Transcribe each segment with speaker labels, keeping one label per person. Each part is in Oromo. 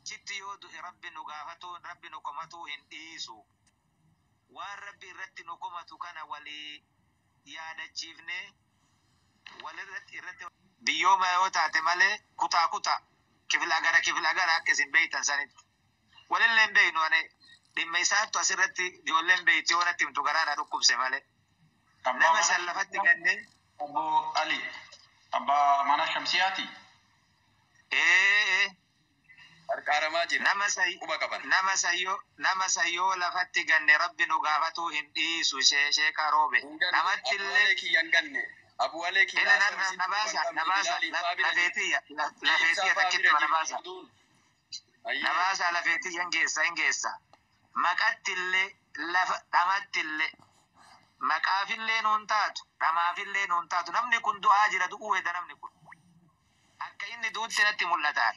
Speaker 1: achitti yoo du'e rabbi nu gaafatu rabbi nu komatu hin dhiisu. Waan rabbi irratti nu komatu kana walii yaadachiifne walirratti biyyooma yoo taate malee kutaa kifila gara akka isin beeytan sanitti walillee hin beeynu ane dhimma isaattu asirratti ijoolleen beeyti yoo natti himtu garaadha dhukkubse malee nama san lafatti gannee
Speaker 2: Abu Ali Abba mana Shamsiyaati Arqaaramaa jira
Speaker 1: nama sayyoo lafatti ganne rabbi nu gaafatu hin dhiisu sheeka roobe namatti illee
Speaker 2: kiyyan ganne Abu Ali
Speaker 1: ila nabasa lafeetiya takkitti nabasa lafeetiya hingeessa maqattillee lafa dhamattillee maqaafillee nuun taatu dhamaafillee nuun taatu namni kun du'aa jira du'uu heda namni kun akka inni duutti natti mul'ataan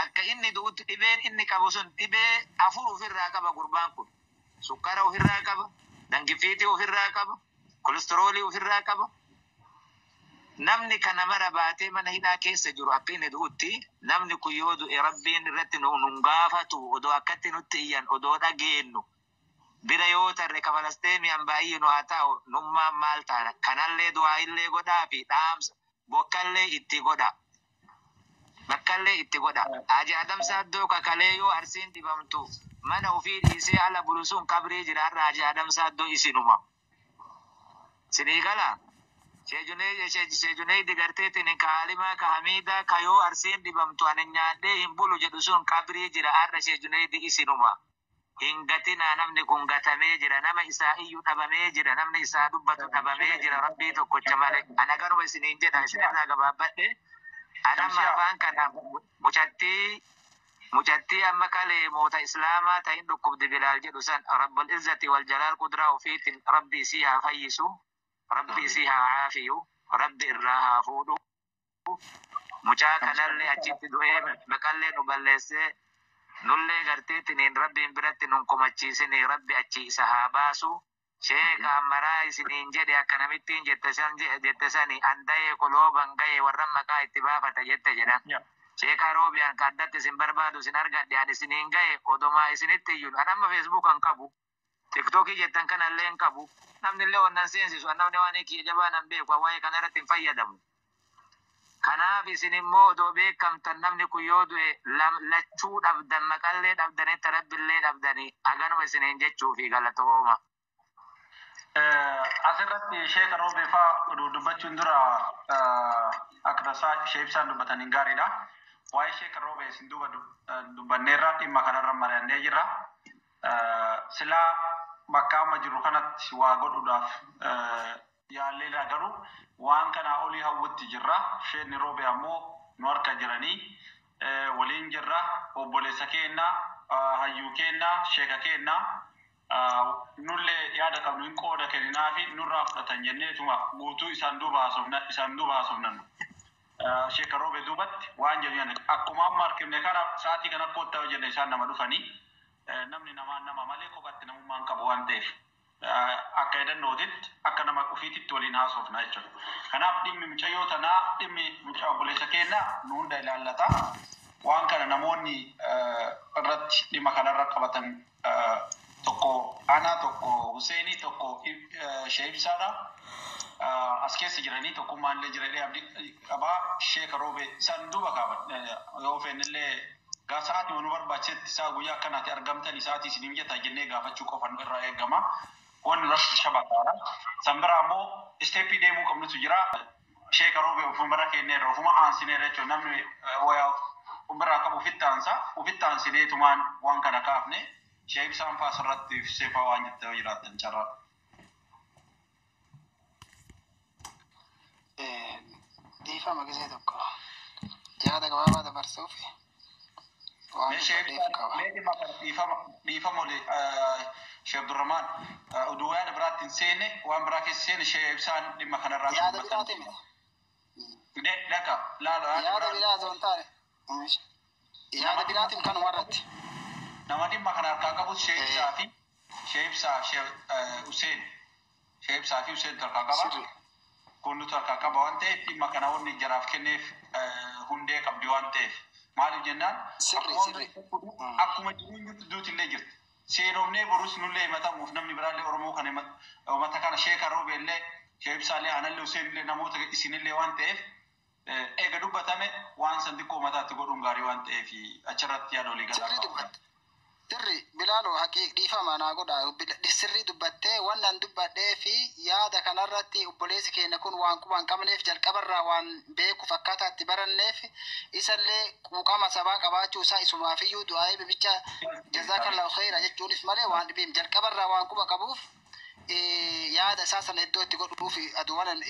Speaker 1: akka inni duutti dhibeen inni qabu sun dhibee afur ofirraa qaba gurbaan kun sukkara ofirraa qaba dangifiitii ofirraa qaba kolesteroolii ofirraa qaba namni kana mara baatee mana hidhaa keessa jiru akka inni du'utti namni kun yoo du'e rabbiin irratti nun gaafatu odoo akkatti nutti iyyan odoo dhageennu bira yoo tarre kafalasteemiyan baay'ee nu haa ta'u nummaan maal taana kanallee du'aa illee godhaa fi dhaamsa bokkallee itti godha bakkallee itti godha Haji Adam Saaddoo kakalee yoo arsiin dhibamtu mana ofii dhiisee ala bulusuun qabrii jira har'a Haji Adam Saaddoo isinuma sinii gala Shejunee digarteetiin ka Halimaa ka Hamiidaa ka yoo arsiin dhibamtu ani nyaadhee hin bulu jedhu sun qabrii jira har'a Shejunee isinuma hin gatinaa namni kun gatamee jira nama isaa iyyuu dhabamee jira namni isaa dubbatu dhabamee jira rabbii tokkocha malee ana garuma isiniin jedha isinirraa gabaabbadhe anamma afaan kana mucattii amma kalee moota islaamaa ta'in dhukkubdi Bilaal jedhu san rabbul izzati wal jalaal qudraa ofiitiin rabbi isii haa fayyisu rabbi isii haa caafiyu rabbi irraa haa fuudhu mucaa kanallee achitti du'ee baqallee nu balleessee nullee garteetiniin rabbiin biratti nun komachiisini rabbi achi isa haa baasu sheeka maraa isiniin jedhe akka namittiin jette sani anda'ee kolooban ga'e warran maqaa itti baafata jette jedhan sheeka roobiyaan ka addatti isin barbaadu isin argadhe an isiniin ga'e odomaa isinitti iyyun an amma feesbuuk an qabu tiktookii jettan kanallee hin qabu namnillee onnan seensisu an namni waan kiyya jabaa nan beeku waa'ee kanarratti hin fayyadamu kanaaf isin immoo odoo beekamtan namni kun yoo du'e lachuu dhabdan maqallee dhabdanitti rabbillee dhabdanii haganuma isiniin jechuufi galatooma.
Speaker 2: Asirratti sheeka roobeefaa dubbachuun dura akka tasaa sheebsaan dubbataniin gaariidha. Waa'ee sheeka roobee isin duuba dubbanneerra dhimma kanarra mari'annee jirra. Silaa bakka amma jirru kanatti waa godhuudhaaf yaalleedha garuu waan kana olii hawwatti jirra. Sheenni roobee ammoo nu harka jiranii waliin jirra. Obboleessa keenna, hayyuu keenna, sheeka keenna nullee yaada qabnu hin qooda kenninaa fi nurraa fudhatan jenneetuma guutuu isaan duuba haasofnan. Sheeka roobee duubatti waan jennu akkuma amma harkifne kana sa'aatii kana kootta hojjenne isaan nama dhufanii namni nama malee kophaatti namummaan qabu waan ta'eef akka hedannootitti akka nama ofiititti waliin haasofna jechuudha. Kanaaf dhimmi mucayyoo tanaa dhimmi mucaa obboleessa keenna nu hunda ilaallata. Waan kana namoonni irratti dhimma kanarra qabatan tokko Anaa tokko Huseenii tokko Sheebsaadha. As keessa jiranii tokkummaallee jireenya abdii qabaa sheeka roobee isaan duuba qaba yoo fennillee sa'aatii waan barbaachisetti isaa guyyaa akkanaatti argamtan isaatii isin mijataa jennee gaafachuu qofan irraa eegama. Wanni irratti shabakaadha. San biraa ammoo isteeppii deemuu qabnutu jira. Sheeka roobee ofuma kenneerra ofuma aansineerra jechuun namni wayaa ofirraa qabu ofitti aansineetumaan waan kana kaafne sheebsaan faas irratti seefaa waan jettee jiraatan carraa.
Speaker 3: Dhiifama gisee tokko yaada gabaabaa dabarsuuf waan
Speaker 2: dhiifama oli Sheekh Abdurrahmaan oduu yaada biraatti hin seenne waan biraa keessa seenne sheebsaan dhimma kanarraa
Speaker 3: yaada biraati miti
Speaker 2: dhaqa laala
Speaker 3: yaada biraa osoo hin taane yaada biraatiin kan warratti
Speaker 2: nama dhimma kana harkaa qabus sheebsaa fi Huseen harkaa qaba. Kun nuti harkaa qaba waan ta'eef dhimma kana wanni jaraaf kenneef hundee qabdi waan ta'eef maaliif jennaan
Speaker 3: Sirri.
Speaker 2: akkuma jiruun jirtu duuti illee jirti. Seenofnee borus nullee himatamuuf namni biraallee Oromoo kan uummata kana Sheeka Roobee illee Sheebsaallee Anallee Huseen illee namoota isinillee waan ta'eef eega dubbatame waan san xiqqoo mataatti godhuun gaarii waan ta'eef achirratti yaada olii galaa qaba.
Speaker 3: Sirri Bilaaloo haqii dhiifama naa godha. Sirri dubbattee waan an dubbadhee fi yaada kanarratti obboleessi keenya kun waan quban qabneef jalqabarraa waan beekuuf akkaataa itti baranneef isallee quuqama sabaa qabaachuu isaa isumaafiyyuu du'aa'ee bibicha jazaakallahu khayra jechuunis malee waan dhibeem jalqabarraa waan quba qabuuf yaada isaa sana iddoo itti godhuuf aduuwwan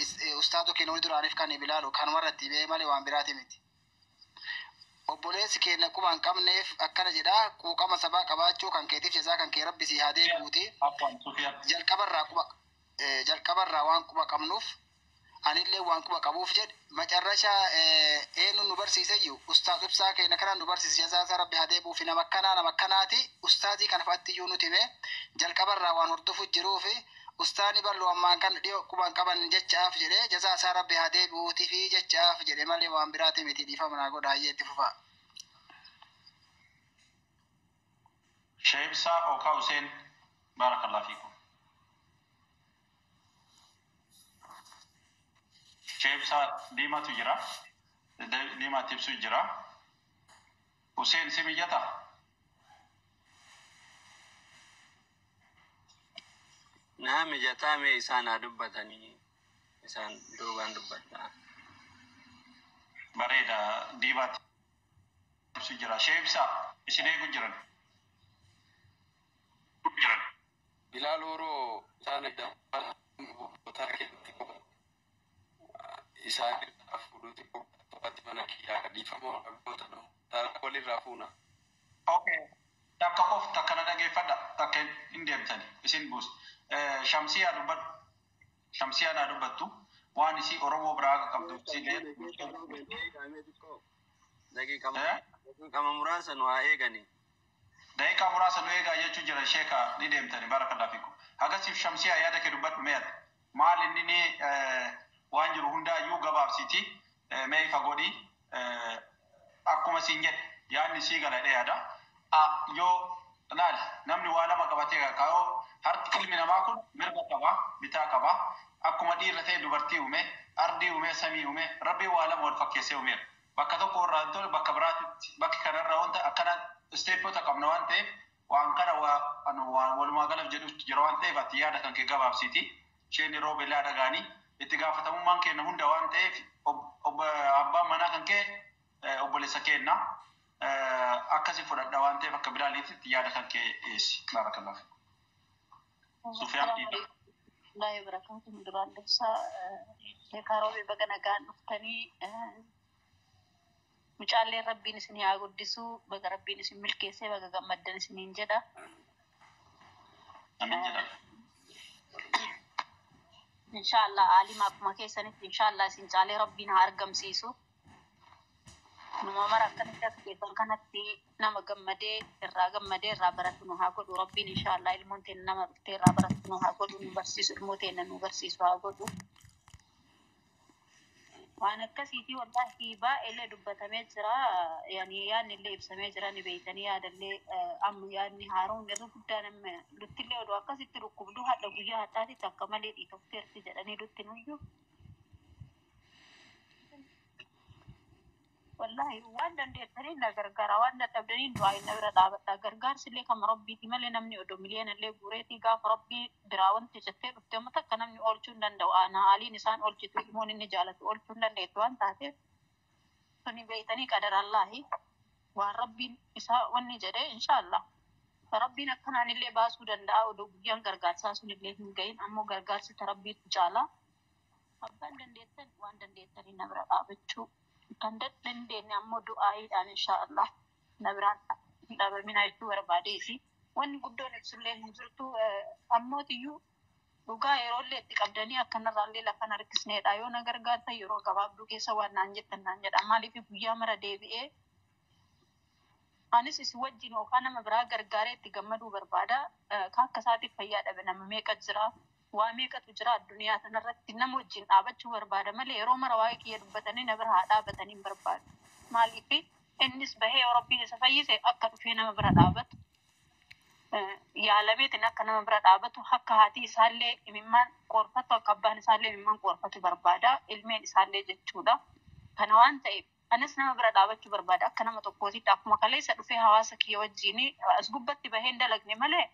Speaker 3: ustaadoo keenya duraaniif kan Bilaaloo kanumarratti bee malee waan biraati miti. Obboleessi keenya quban qabneef akkana jedha quuqama sabaa qabaachuu kan keetiif jazaa kan kee rabbi si haa deebi'uuti. Jalqabarraa waan quba qabnuuf anillee waan quba qabuuf jedhe macarrasha eenyu nu barsiiseyyuu ustaad ibsaa keenya kanaan nu barsiise jazaa isaa rabbi haa deebi'uufi nama akkanaati ustaadii kana fa'aatti iyyuu nuti hime jalqabarraa waan hordofuuf jiruufi ustaani ballo ammaan kan dhiyoo quban qaban jechaaf jedhe jazaa isaa rabbi haa deebi'uutii fi jechaaf jedhe malee waan biraati miti dhiifama naa godha hayyee itti fufaa.
Speaker 2: Sheebsaa Okaa Huseen baarakallahu fiikum. Sheebsaa Diimaatu jira. Diimaatti ibsu jira. Huseen si mijataa?
Speaker 4: Naa mijataa mee isaan haa dubbatanii isaan duubaan dubbata.
Speaker 2: Bareeda Diimaatti ibsu jira. Sheebsaa isin eegu jiran.
Speaker 5: Bilaaloo isaan iddaa isaan fuudhuuti qophatti mana kiyyaa dhiifamoo dhaggoota no taara walirraa fuuna.
Speaker 2: Okay. Takka qof takka na dhageeffadha takka hin deemtani isin buus. Shamsiyaa dubbadhu. Shamsiyaa naa dubbattu waan isii Oromoo biraa qabdu silee.
Speaker 4: Daqiiqama muraasa nu haa eegani.
Speaker 2: Daqiiqaa muraasa nu eegaa jechuun jira Sheeka ni deemtani barakallahu fiikum. Agasiif Shamsiyaa yaada kee dubbadhu mee'adha? Maal inni ni waan jiru hundaayyuu gabaabsiti mee ifa godhi akkuma siin jedhe yaadni sii gala dheeyaadha. Yoo laal namni waa lama qabatee kaayoo harki ilmi namaa kun mirga qaba bitaa qaba akkuma dhiirra ta'e dubartii uume ardii uume samii uume rabbi waa lama wal fakkeessee uumeera. Bakka tokko irraa tole bakka biraatitti bakki kanarraa wanta akkana isteepota qabna waan ta'eef waan kana walumaa galaf jedhutti jira waan ta'eef ati yaada kan kee gabaabsiti isheen yeroo beellaa dhagaanii itti gaafatamummaan kenna hunda waan ta'eef abbaan manaa kan kee obboleessa kenna akkasi fudhadha waan ta'eef akka Bilaaliitti yaada kan kee dhiyeessi. Baarakallahu. Sufiyaan dhiibba.
Speaker 6: Laa barakaatu duraan dursaa Sheeka Roobee baga nagaan dhuftanii mucaallee rabbiin isin haa guddisuu baga rabbiin isin milkeessee baga gammaddan isiniin jedha. Inshallah alima akkuma keessanitti inshallah isin caalee rabbiin haa argamsiisu. Numa mara akkanatti akka keessan kanatti nama gammadee irraa baratu nu haa godhu rabbiin inshallah ilmoon teenya nama dhuftee irraa baratu nu haa godhu nu barsiisu ilmoo teenya nu barsiisu haa godhu. Waan akkasiitii wallahi baay'ee dubbatamee jira yaadni illee ibsamee jira ni beeytanii yaadallee amma yaadni haaroon irra guddaa nama luttillee oduu akkasitti dhukkubduu hadha guyyaa hadhaatitti akka malee dhiitofteerti jedhanii lutti nuyyuu. Wallahi waan dandeettanii na gargaara waan dadhabdanii du'aa inni bira dhaabadha gargaarsillee kama rabbiiti malee namni odoo miliyoonallee guureetii gaafa rabbii biraa wanti jettee dhufte amma takka namni oolchuu hin danda'u haaliin isaan oolchitu ilmoon inni jaalatu oolchuu hin dandeettu waan taateef suni beeytanii qadarallaahi waan rabbiin isaa wanni jedhee inshallah rabbiin akkanaanillee baasuu danda'a odoo guyyaan gargaarsaa sunillee hin gahin ammoo gargaarsi rabbiitu caala abbaan dandeettan waan dandeettanii na bira dhaabachuu kan dandeenye ammoo du'aayiidhaan inshallah na biraan dhaabamina jechuu barbaadeefi wanni guddoon ibsullee hin jirtu ammootiyyuu dhugaa yeroollee itti qabdanii akkanarraallee lafan harkisneedha yoo na gargaartan yeroo gabaabduu keessa waan naan jettan naan jedha maaliif guyyaa mara deebi'ee anis isin wajjin yookaan nama biraa gargaaree itti gammaduu barbaada akka isaatiif fayyaa dhabe nama meeqa jira waa meeqatu jira addunyaa kanarratti nama wajjin dhaabachuu barbaada malee yeroo mara waa'ee kiyya dubbatanii na bira haa dhaabatanii barbaadu maaliif innis bahee yoo rabbiin isa fayyise akka dhufee nama bira dhaabatu yaalameetiin akka nama bira dhaabatu akka haati isaallee imimmaan qorfatu akka abbaan isaallee imimmaan qorfatu barbaada ilmeen isaallee jechuudha. Kana waan ta'eef anis nama bira dhaabachuu barbaada akka nama tokkootitti akkuma kaleessa dhufee hawaasa kiyya wajjin as gubbatti bahee hin dalagne malee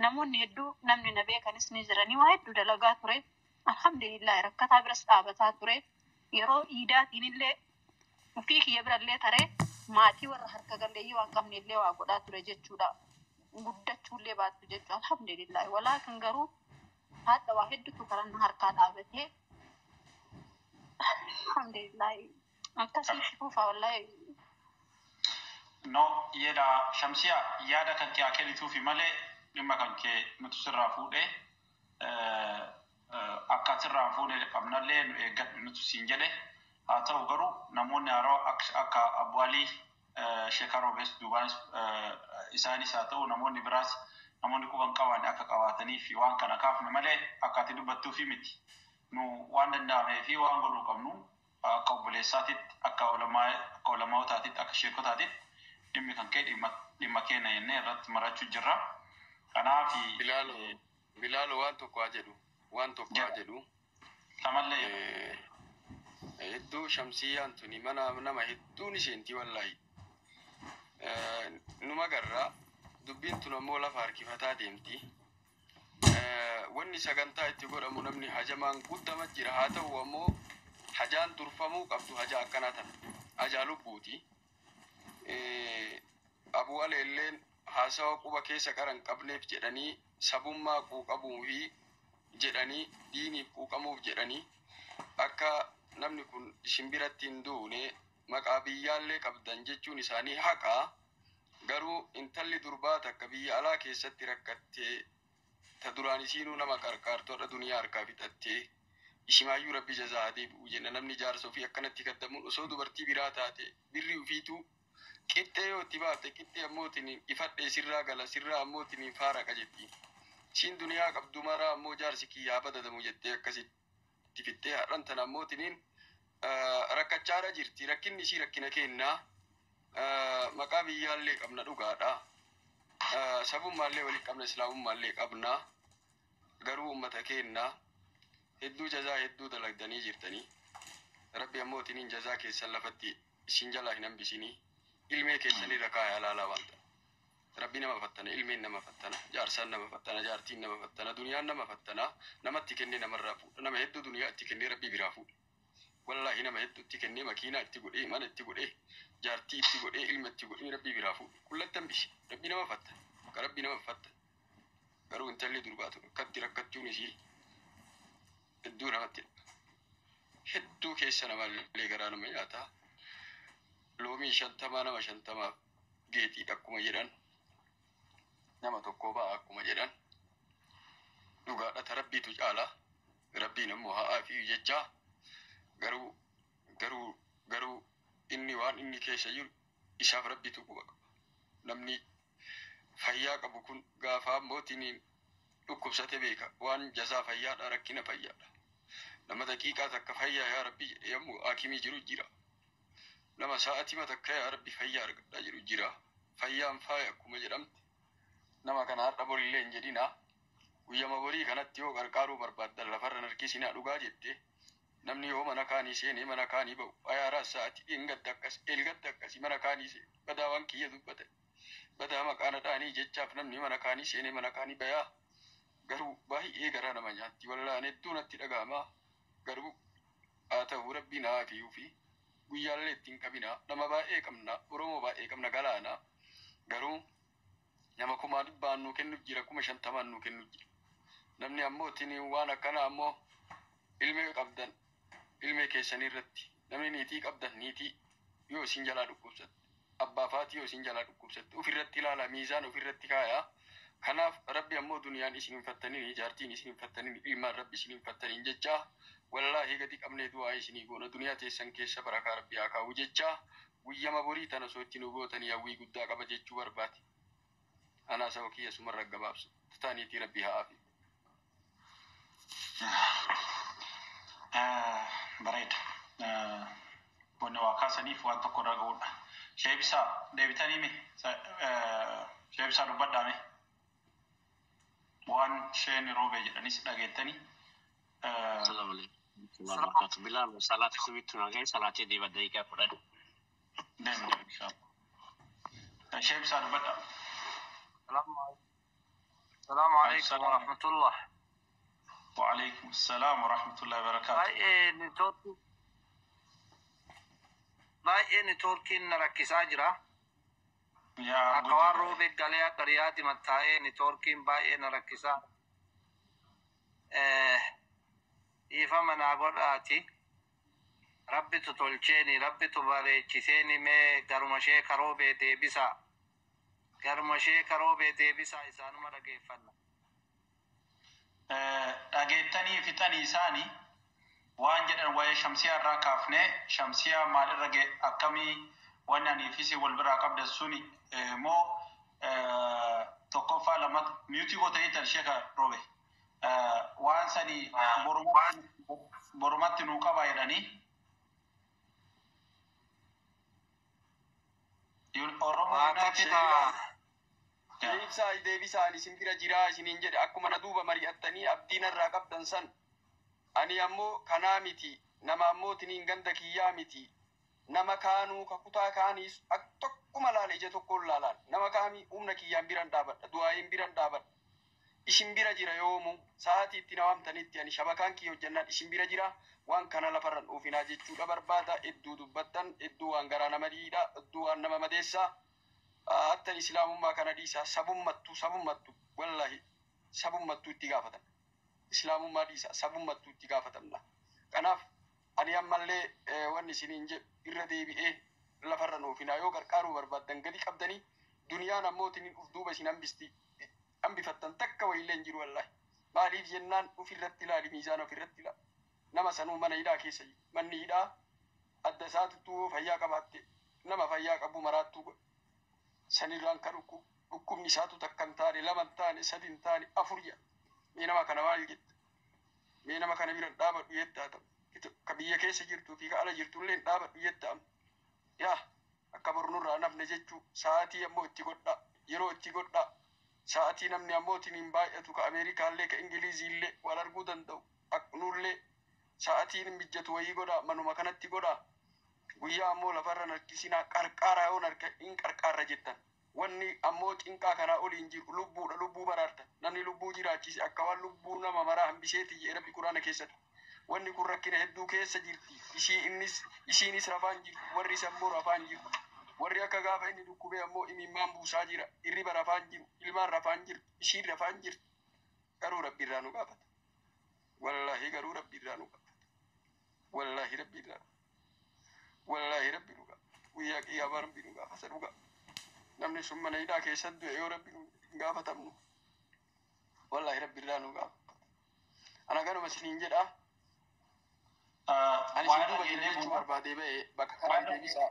Speaker 6: namoonni hedduu namni na beekanis ni jiranii waa hedduu dalagaa ture. Alhamdulillah rakkataa biras dhaabataa ture. Yeroo iidaatiin illee ofii kiyya birallee taree maatii warra harka galleeyyii waan qabne illee waa godhaa ture jechuudha. Guddachuullee baattu jechuudha. Alhamdulillah walaakin garuu haadha waa hedduutu karan harkaa dhaabatee alhamdulillah akkasii shuufa wallahi.
Speaker 2: No yeda Shamsiya yaada kan kee akeelituufi malee dhimma kan kee nuti sirraa fuudhee akka sirraa fuudhee qabnallee nu eeggadhu nuti siin jedhe haa ta'u garuu namoonni haroo akka abwaalii sheekaroobes duubaanis isaanis haa ta'u namoonni biraas namoonni quban qaban akka qabaatanii fi waan kana kaafne malee akka ati dubbattuu fi miti nu waan danda'amee fi waan godhuu qabnu akka obboleessaatitti akka ulamaawotaatitti akka sheekotaatitti dhimmi kan kee dhimma keenya jennee irratti marachuu jirra. Kanaaf
Speaker 5: Bilaalo waan tokko haa jedhu
Speaker 2: tamallee
Speaker 5: hedduu Shamsiyyaan tuni mana nama hedduun isheenti wallaahi numa garraa dubbiin tun ammoo lafa harkifataa deemti. Wanni sagantaa itti godhamu namni hajamaan guddama jira haa ta'u ammoo hajaan durfamuu qabdu haja akkanaa tana hajaa lubbuuti. Abuu Aleelleen haasawa quba keessa qaran qabneef jedhanii sabummaa quuqamuu fi jedhanii diiniif quuqamuuf jedhanii akka namni kun shimbiratti hin duune maqaa biyyaallee qabdan jechuun isaanii haqaa. Garuu intalli durbaa takka biyya alaa keessatti rakkattee ta duraan isiinuu nama qarqaartodha duniyaa harkaa fixattee ishimaayyuu rabbi jazaa deebi'u jenna namni jaarsa ofii akkanatti gaddamuun osoo dubartii biraa taate birri ufiituu qixxee yoo itti baafte qixxee ammootiin ifadhee sirraa gala sirraa ammootiin faaraqa jetti. Siin duniyaa qabdu maraa ammoo jaarsi kiyyaa badadamu jettee akkasitti fittee har'an tana ammootiin rakkachaadha jirti. Rakkinni ishii rakkina kennaa maqaa biyyaallee qabna dhugaadha. Sabummaallee waliin qabna islaamummaallee qabna. Garuu uummata kennaa hedduu jazaa hedduu dalagdanii jirtanii. Rabbi ammootiin jazaa keessan lafatti isin jalaa hin hambisinii. Ilmee keessanii rakaa yaalaalaa waan ta'a. Rabbi nama fattana, ilmeen nama fattana, jaarsaan nama fattana, jaartiin nama fattana, duniyaan nama fattana, namatti kennee namarraa fuudha. Nama hedduu duniyaa itti kennee rabbi biraa fuudha. Wallaahi nama hedduu itti kennee makiinaa itti godhee, mana itti godhee, jaartii itti godhee, ilma itti godhee rabbi biraa fuudha. Kullatti hambisi. Rabbi nama fattana. Akka rabbi nama fattana. Garuu intalli durbaatu akkatti rakkachuun isii hedduu namatti hedduu keessa namallee garaa nama nyaataa. Loomii 50 nama 50 geetii akkuma jedhan nama tokko ba'a akkuma jedhan dhugaadha rabbiitu caala rabbiin ammoo haa fi jecha garuu inni waan inni keessa jiru isaaf rabbiitu quba qaba. Namni fayyaa qabu kun gaafa ammootiin dhukkubsate beeka waan jazaa fayyaadha rakkina fayyaadha. Nama daqiiqaa takka fayyaa yaa rabbi jedhee ammoo haakimii jiru jira. Nama sa'aatii matakka yaa rabbi fayyaa argadhaa jiru jira. Fayyaan faaya akkuma jedhamte nama kana har'a borillee hin jedhina. Guyyama borii kanatti yoo qarqaaruu barbaaddan lafarra harkisinaa dhugaa jette namni yoo mana kaanii seenee mana kaanii ba'u ayaaraa sa'aatii eelgadda akkasii mana kaanii seene badaa waan kiyya dubbate badaa maqaana dhaanii jechaaf namni mana kaanii seenee mana kaanii bayaa garuu baay'ee garaa nama nyaatti wallaan hedduu natti dhaga'ama. Garuu haa ta'u rabbiin haa fi guyyaallee ittiin qabina nama baay'ee qabna Oromoo baay'ee qabna galaana garuu nama 100 nuu kennuuf jira 50 nuu kennuuf jira. Namni ammoo tini waan akkana ammoo ilmee qabdan ilmee keessanii irratti namni niitii qabdan niitii yoo isin jalaa dhukkubsatte abbaa faati yoo isin jalaa dhukkubsatte ofirratti ilaala miizaan ofirratti kaaya. Kanaaf rabbi ammoo duniyaan isin hin fattaniin jaartiin isin hin fattaniin ilmaan rabbi isin hin fattaniin jecha wallaahi gadi qabnee du'aa isinii goona duniyaa teessan keessa barakaa rabbi haa kaa'u jecha guyyama borii tana soo itti nu gootanii hawwii guddaa qaba jechuu barbaade. Anaa saba kiyya sumarra gabaabsu taaniitii rabbi haa afi.
Speaker 2: Bareeda. Wanni waa kaasaniif waan tokko dhaga'uudha. Sheebisa deebitanii mi sheebisa dubbadhaame waan sheen roobe jedhanis dhageettanii.
Speaker 7: Assalamu alaikum warahmatullahi bilal salati subitu nagai salati di badai furan
Speaker 2: Deem inshallah. Sheebisa dubbadhaa.
Speaker 8: السلام عليكم ورحمة الله.
Speaker 2: وعليكم السلام ورحمة الله وبركاته.
Speaker 8: باي نتوركين نركز أجرا.
Speaker 2: يا
Speaker 8: أكوار روبي قليا قرياتي متاعي نتوركين باي نركزا. إيفا من أقول آتي. ربي تطلچيني ربي تباريچيسيني مي غرمشي كروبي ديبسا. غرمشي كروبي ديبسا إسانو مرقيفنا.
Speaker 2: dhageettanii fixanii isaanii waan jedhan waa'ee shamsiyaa irraa kaafne shamsiyaa maalirra ga'e akkamii waan aniifisi wal biraa qabda suni moo tokkoffaa lamata miyuutii gootanii tarsheeka roobe waan sanii borumatti nuu qabaa jedhanii
Speaker 5: deebisaan isin bira jiraa isiniin jedhe akkuma na duuba mari'attanii abdiin irraa qabdan san ani ammoo kanaa miti nama ammootiniin ganda kiyyaa miti nama kaanuu kakutaa kaaniis tokkuma laala ija tokkoon laalaan nama kaamii humna kiyyaan biran dhaabadha du'aayin biran dhaabadha isin bira jira yoomu sa'aatii itti nawamtanitti ani shabakaan kiyya hojjannaan isin bira jira waan kana lafarran dhuufinaa jechuudha barbaada hedduu dubbattan hedduu waan garaa nama dhiidha hedduu waan nama madeessaa hatta islaamummaa kana dhiisaa sabummattu wallahi sabummattu itti gaafatan islaamummaa dhiisaa sabummattu itti gaafatamna kanaaf ani ammallee wanni isiniin jedhu irra deebi'ee lafarra nuufinaa yoo qarqaaruu barbaaddan gadi qabdanii duniyaan ammootiin uf duuba isin hambifattan takka wayillee hin jiru wallahi maaliif jennaan ofirratti ilaali miizaan ofirratti ilaali nama sanuu mana hidhaa keessa manni hidhaa adda isaatuttuu fayyaa qabaatte nama fayyaa qabu maraattuu sanirraan kan dhukkubni isaatu takkan taane laman taane sadin taane afur jedha mee nama kana maal jetta mee nama kana biran dhaabadhu jettaa ta'u ka biyya keessa jirtuu fi ka ala jirtullee dhaabadhu jettaa yaa akka bornurraa nafne jechuu sa'aatii ammoo itti godhaa yeroo itti godhaa sa'aatii namni ammootiin hin baay'atu ka ameerikaallee ka ingiliiziillee wal arguu danda'u nullee sa'aatiin mijjatu wayii godhaa manuma kanatti godhaa guyyaa ammoo lafarra narkisinaa qarqaaraa yoo narka hin qarqaarra jettan wanni ammoo cinqaa kanaa oliin jiru lubbuudha lubbuu baraarta namni lubbuu jiraachise akka waan lubbuu nama maraa hambiseeti jedhe rabbi quraana keessatti wanni kun rakkina hedduu keessa jirti isiinis rafaan jirti warri ammoo rafaan jiru warri akka gaafa inni dhukkubee ammoo imimmaan buusaa jira irriba rafaan jiru ilmaan rafaan jiru isiin rafaan jirti garuu rabbi irraa nu gaafata wallahi garuu rabbi irraa nu gaafata wallahi rabbi irraa wallahi rabbi dhuga guyyaa qiyyaabaa rabbi nu gaafata dhuga namni sun mana hidhaa keessatti du'e yoo rabbi nu gaafatamnu wallahi rabbi irraa nu gaafata ana ganuma isiniin jedha ani isin duuba jira jechuu barbaadee ba'e bakka kanaan deebisaa